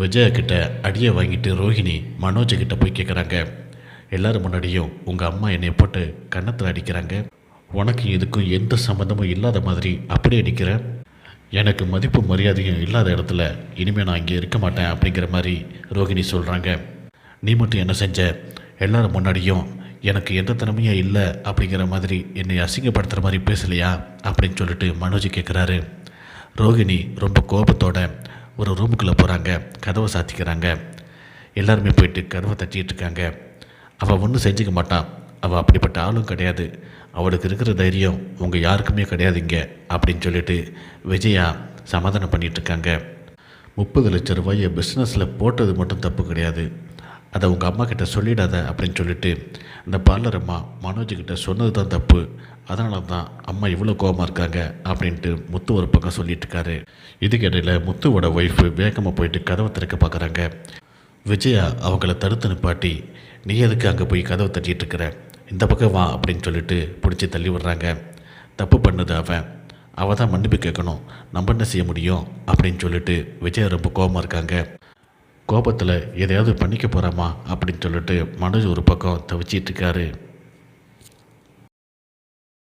விஜயா கிட்ட அடியை வாங்கிட்டு ரோஹிணி மனோஜ் கிட்ட போய் கேட்குறாங்க. எல்லாரும் முன்னாடியும் உங்கள் அம்மா என்னை போட்டு கன்னத்தில் அடிக்கிறாங்க. உனக்கு இதுக்கும் எந்த சம்மந்தமும் இல்லாத மாதிரி அப்படியே அடிக்கிறேன். எனக்கு மதிப்பு மரியாதையும் இல்லாத இடத்துல இனிமேல் நான் இங்கே இருக்க மாட்டேன் அப்படிங்கிற மாதிரி ரோஹிணி சொல்கிறாங்க. நீ மட்டும் என்ன செஞ்ச? எல்லாரும் முன்னாடியும் எனக்கு எந்த திறமையும் இல்லை அப்படிங்கிற மாதிரி என்னை அசிங்கப்படுத்துகிற மாதிரி பேசலையா அப்படின்னு சொல்லிட்டு மனோஜ் கேட்குறாரு. ரோஹிணி ரொம்ப கோபத்தோட ஒரு ரூமுக்குள்ளே போகிறாங்க. கதவை சாத்திக்கிறாங்க. எல்லாருமே போயிட்டு கதவை தட்டிகிட்டு இருக்காங்க. அவள் ஒன்றும் செஞ்சுக்க மாட்டான். அவள் அப்படிப்பட்ட ஆளும் கிடையாது. அவளுக்கு இருக்கிற தைரியம் உங்கள் யாருக்குமே கிடையாதுங்க அப்படின்னு சொல்லிட்டு விஜயா சமாதானம் பண்ணிகிட்ருக்காங்க. 30 லட்சம் ரூபாயை பிஸ்னஸில் போட்டது மட்டும் தப்பு கிடையாது. அதை உங்கள் அம்மா கிட்ட சொல்லிடாத அப்படின்னு சொல்லிட்டு இந்த பார்லர் அம்மா மனோஜ்கிட்ட சொன்னது தான் தப்பு. அதனால தான் அம்மா இவ்வளோ கோபமாக இருக்காங்க அப்படின்ட்டு முத்து ஒரு பக்கம் சொல்லிட்டுருக்காரு. இதுக்கிடையில் முத்துவோட ஒய்ஃபு வேகமாக போயிட்டு கதவை திறக்க பார்க்குறாங்க. விஜயா அவங்கள தடுத்து நிப்பாட்டி, நீ எதுக்கு அங்கே போய் கதவை தட்டிகிட்டு இருக்கிற, இந்த பக்கம் வா அப்படின்னு சொல்லிட்டு பிடிச்சி தள்ளி விடுறாங்க. தப்பு பண்ணது அவள் தான் மன்னிப்பு கேட்கணும், நம்ம என்ன செய்ய முடியும் அப்படின்னு சொல்லிட்டு விஜயா ரொம்ப கோபமாக இருக்காங்க. கோபத்தில் எதையாவது பண்ணிக்க போகிறாமா அப்படின்னு சொல்லிட்டு மனோஜ் ஒரு பக்கம் தவிச்சிட்டு இருக்காரு.